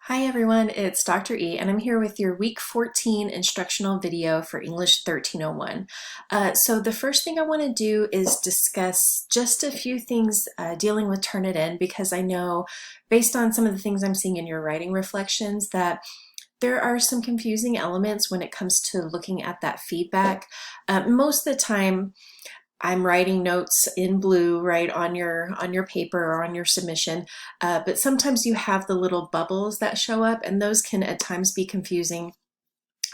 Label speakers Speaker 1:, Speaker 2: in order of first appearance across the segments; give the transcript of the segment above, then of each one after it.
Speaker 1: Hi everyone, it's Dr. E and I'm here with your week 14 instructional video for English 1301. So the first thing I want to do is discuss just a few things dealing with Turnitin, because I know based on some of the things I'm seeing in your writing reflections that there are some confusing elements when it comes to looking at that feedback. Most of the time I'm writing notes in blue, right, on your paper or on your submission, but sometimes you have the little bubbles that show up, and those can at times be confusing.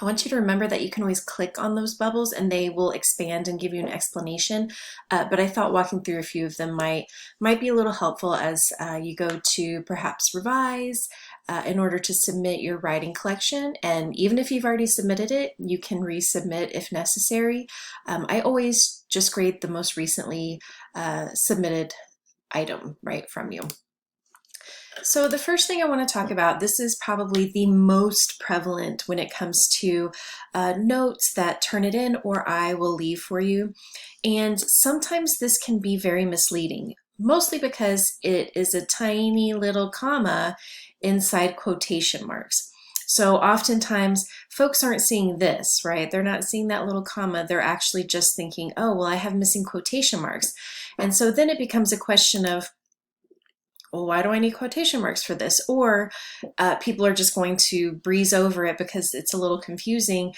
Speaker 1: I want you to remember that you can always click on those bubbles and they will expand and give you an explanation. But I thought walking through a few of them might be a little helpful as you go to perhaps revise in order to submit your writing collection. And even if you've already submitted it, you can resubmit if necessary. I always just grade the most recently submitted item right from you. So the first thing I want to talk about, this is probably the most prevalent when it comes to notes that Turnitin or I will leave for you. And sometimes this can be very misleading, mostly because it is a tiny little comma inside quotation marks. So oftentimes folks aren't seeing this, right? They're not seeing that little comma. They're actually just thinking, oh, well, I have missing quotation marks. And so then it becomes a question of, well, why do I need quotation marks for this? Or people are just going to breeze over it because it's a little confusing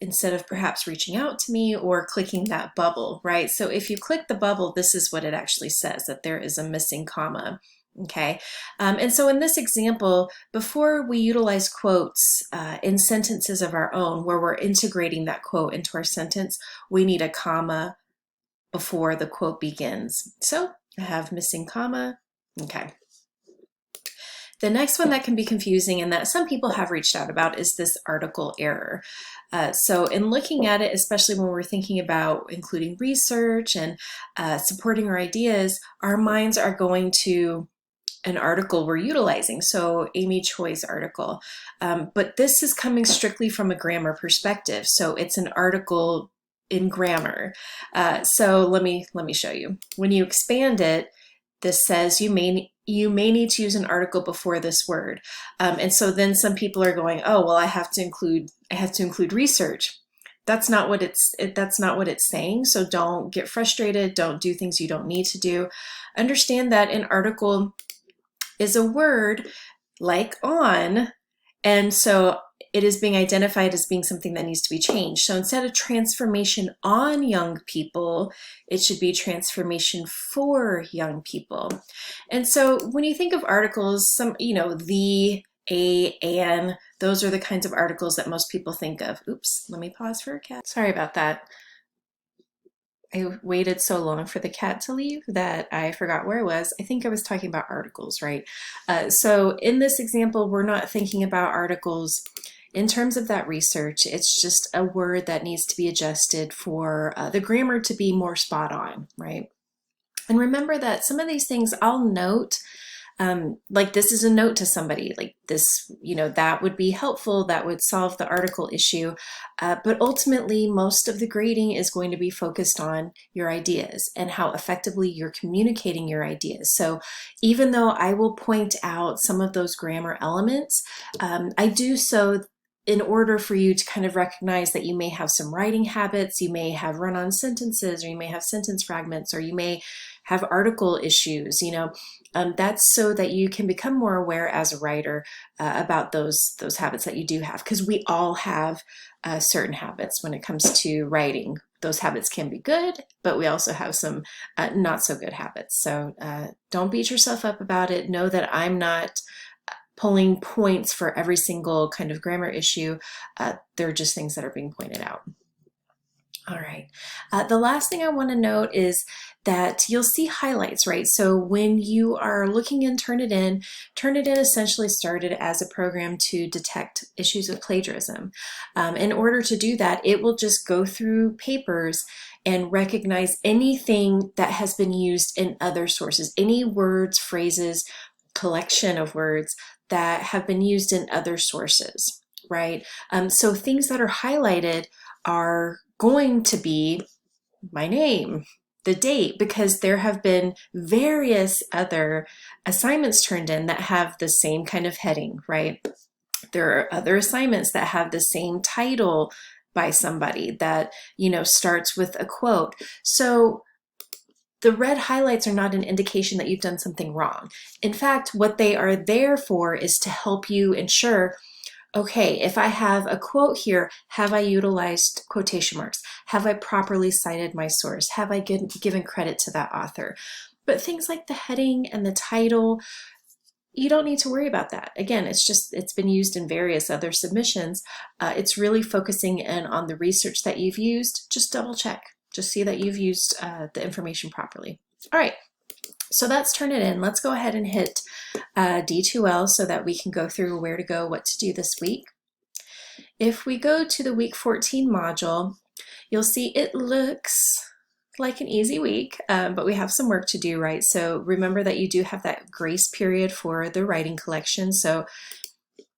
Speaker 1: instead of perhaps reaching out to me or clicking that bubble, right? So if you click the bubble, this is what it actually says, that there is a missing comma. Okay, and so in this example, before we utilize quotes in sentences of our own, where we're integrating that quote into our sentence, we need a comma before the quote begins. So I have missing comma. Okay. The next one that can be confusing and that some people have reached out about is this article error. So in looking at it, especially when we're thinking about including research and supporting our ideas, our minds are going to an article we're utilizing, so Amy Choi's article. But this is coming strictly from a grammar perspective, so it's an article in grammar. So let me show you. When you expand it, this says you may need to use an article before this word, and so then some people are going, oh well, I have to include research. That's not what it's saying. So don't get frustrated. Don't do things you don't need to do. Understand that an article is a word like on, and so it is being identified as being something that needs to be changed. So instead of transformation on young people, it should be transformation for young people. And so when you think of articles, the, a, and, those are the kinds of articles that most people think of. Oops, let me pause for a cat. Sorry about that. I waited so long for the cat to leave that I forgot where I was. I think I was talking about articles, right? So in this example, we're not thinking about articles in terms of that research. It's just a word that needs to be adjusted for the grammar to be more spot on, right? And remember that some of these things I'll note, like this is a note to somebody, like this, that would be helpful, that would solve the article issue. But ultimately, most of the grading is going to be focused on your ideas and how effectively you're communicating your ideas. So even though I will point out some of those grammar elements, I do so in order for you to kind of recognize that you may have some writing habits, you may have run-on sentences, or you may have sentence fragments, or you may have article issues, that's so that you can become more aware as a writer about those habits that you do have, because we all have certain habits when it comes to writing. Those habits can be good, but we also have some not so good habits. So don't beat yourself up about it. Know that I'm not pulling points for every single kind of grammar issue. They're just things that are being pointed out. All right. The last thing I want to note is that you'll see highlights, right? So when you are looking in Turnitin essentially started as a program to detect issues of plagiarism. In order to do that, it will just go through papers and recognize anything that has been used in other sources, any words, phrases, collection of words that have been used in other sources, right? So things that are highlighted are going to be my name, the date because there have been various other assignments turned in that have the same kind of heading, right? There are other assignments that have the same title by somebody that, starts with a quote. So the red highlights are not an indication that you've done something wrong. In fact, what they are there for is to help you ensure, okay, if I have a quote here, have I utilized quotation marks? Have I properly cited my source? Have I given credit to that author? But things like the heading and the title, you don't need to worry about that. Again, it's been used in various other submissions. It's really focusing in on the research that you've used. Just double check. Just see that you've used the information properly. All right, so that's Turnitin. Let's go ahead and hit D2L so that we can go through where to go, what to do this week. If we go to the week 14 module, you'll see it looks like an easy week, but we have some work to do, right? So remember that you do have that grace period for the writing collection. So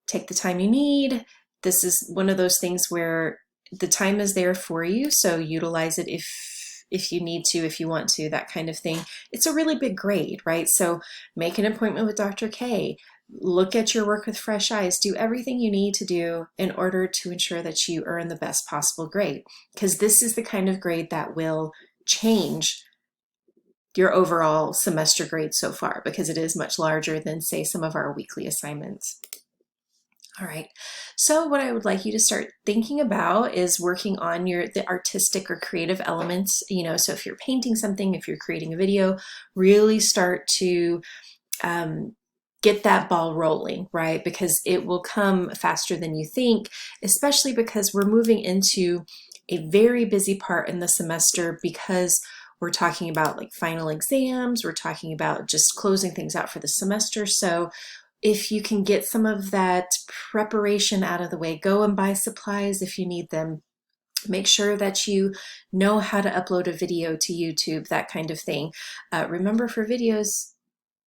Speaker 1: take the time you need. This is one of those things where the time is there for you, so utilize it if you need to, if you want to, that kind of thing. It's a really big grade, right? So make an appointment with Dr. K. Look at your work with fresh eyes. Do everything you need to do in order to ensure that you earn the best possible grade, because this is the kind of grade that will change your overall semester grade so far, because it is much larger than, say, some of our weekly assignments. All right, so what I would like you to start thinking about is working on the artistic or creative elements. So if you're painting something, if you're creating a video, really start to get that ball rolling, right? Because it will come faster than you think, especially because we're moving into a very busy part in the semester, because we're talking about like final exams, we're talking about just closing things out for the semester. So if you can get some of that preparation out of the way, go and buy supplies if you need them. Make sure that you know how to upload a video to YouTube, that kind of thing. Remember, for videos,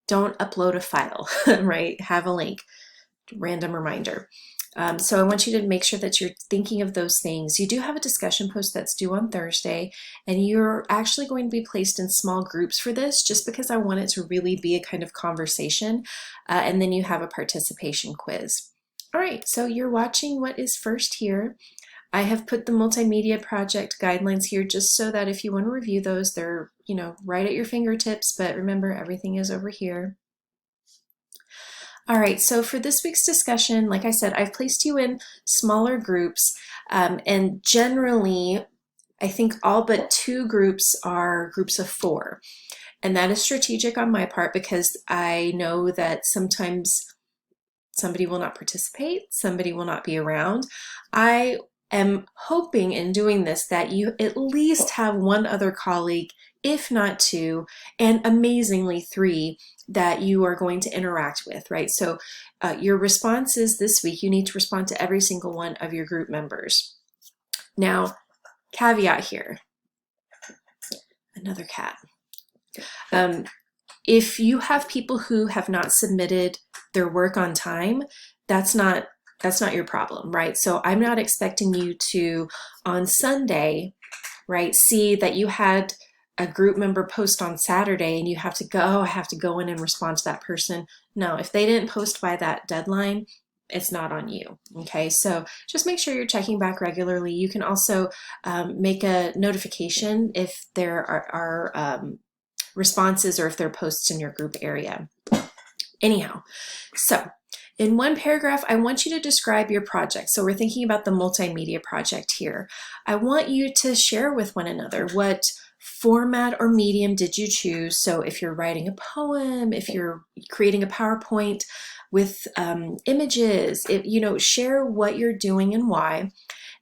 Speaker 1: don't upload a file, right? Have a link. Random reminder. So I want you to make sure that you're thinking of those things. You do have a discussion post that's due on Thursday, and you're actually going to be placed in small groups for this, just because I want it to really be a kind of conversation. And then you have a participation quiz. All right, so you're watching what is first here. I have put the multimedia project guidelines here just so that if you want to review those, they're, right at your fingertips, but remember, everything is over here. All right, so for this week's discussion, like I said, I've placed you in smaller groups, and generally, I think all but 2 groups are groups of 4. And that is strategic on my part, because I know that sometimes somebody will not participate, somebody will not be around. I am hoping in doing this that you at least have 1 other colleague, if not 2, and amazingly 3, that you are going to interact with, right? So your responses this week, you need to respond to every single one of your group members. Now, caveat here, another cat. If you have people who have not submitted their work on time, that's not your problem, right? So I'm not expecting you to, on Sunday, right, see that you had a group member post on Saturday and you have to go, oh, I have to go in and respond to that person. No, if they didn't post by that deadline, it's not on you, okay? So just make sure you're checking back regularly. You can also make a notification if there are responses or if there are posts in your group area. Anyhow, so in 1 paragraph, I want you to describe your project. So we're thinking about the multimedia project here. I want you to share with one another what format or medium did you choose. So if you're writing a poem, if you're creating a PowerPoint with images, share what you're doing and why,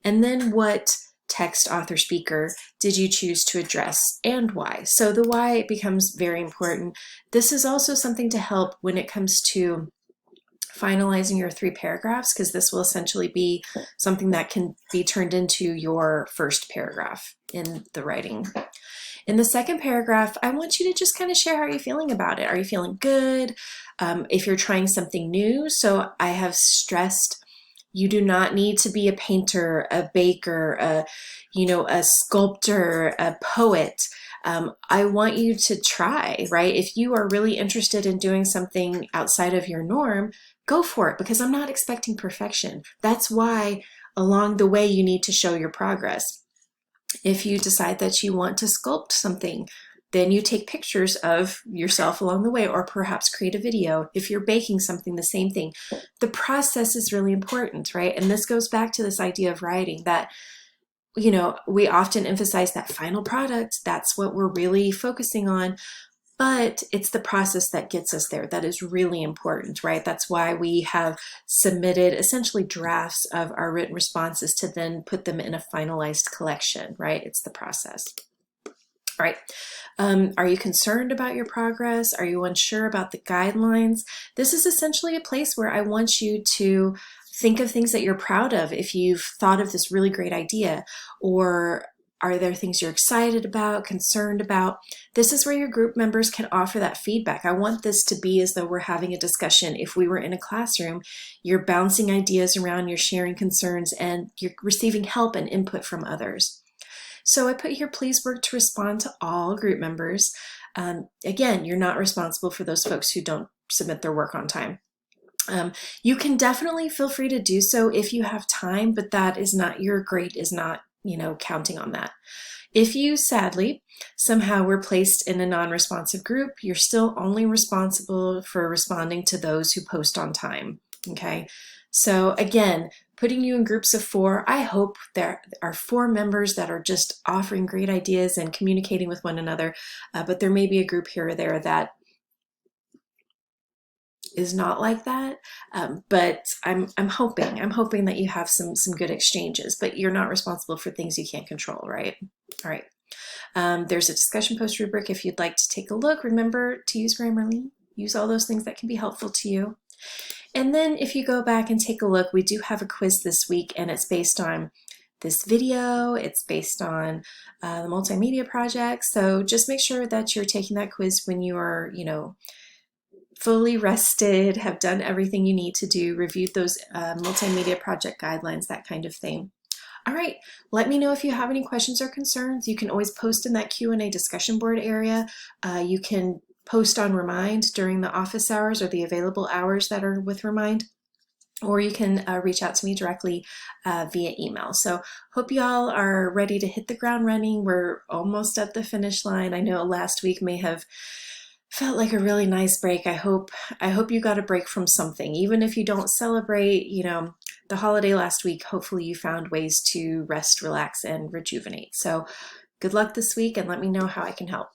Speaker 1: and then what text, author, speaker did you choose to address and why. So the why becomes very important. This is also something to help when it comes to finalizing your 3 paragraphs, because this will essentially be something that can be turned into your first paragraph in the writing. In the 2nd paragraph, I want you to just kind of share how you're feeling about it. Are you feeling good? If you're trying something new, so I have stressed you do not need to be a painter, a baker, a sculptor, a poet. I want you to try, right? If you are really interested in doing something outside of your norm, go for it, because I'm not expecting perfection. That's why along the way you need to show your progress. If you decide that you want to sculpt something, then you take pictures of yourself along the way, or perhaps create a video. If you're baking something, the same thing. The process is really important, right? And this goes back to this idea of writing, that we often emphasize that final product. That's what we're really focusing on. But it's the process that gets us there that is really important, right? That's why we have submitted essentially drafts of our written responses to then put them in a finalized collection, right? It's the process. All right. Are you concerned about your progress? Are you unsure about the guidelines? This is essentially a place where I want you to think of things that you're proud of if you've thought of this really great idea, or are there things you're excited about, concerned about? This is where your group members can offer that feedback. I want this to be as though we're having a discussion. If we were in a classroom, you're bouncing ideas around, you're sharing concerns, and you're receiving help and input from others. So I put here, please work to respond to all group members. Again, you're not responsible for those folks who don't submit their work on time. You can definitely feel free to do so if you have time, but that is not, your grade is not, counting on that. If you sadly somehow were placed in a non-responsive group, you're still only responsible for responding to those who post on time. Okay, so again, putting you in groups of 4, I hope there are 4 members that are just offering great ideas and communicating with one another, but there may be a group here or there that is not like that, but I'm hoping that you have some good exchanges, but you're not responsible for things you can't control, right? All right. There's a discussion post rubric if you'd like to take a look. Remember to use Grammarly. Use all those things that can be helpful to you. And then if you go back and take a look, we do have a quiz this week, and it's based on this video. It's based on the multimedia project. So just make sure that you're taking that quiz when you are, fully rested, have done everything you need to do, reviewed those multimedia project guidelines, that kind of thing. All right, let me know if you have any questions or concerns. You can always post in that Q&A discussion board area. You can post on Remind during the office hours or the available hours that are with Remind, or you can reach out to me directly via email. So hope you all are ready to hit the ground running. We're almost at the finish line. I know last week may have felt like a really nice break. I hope you got a break from something. Even if you don't celebrate, the holiday last week, hopefully you found ways to rest, relax, and rejuvenate. So good luck this week, and let me know how I can help.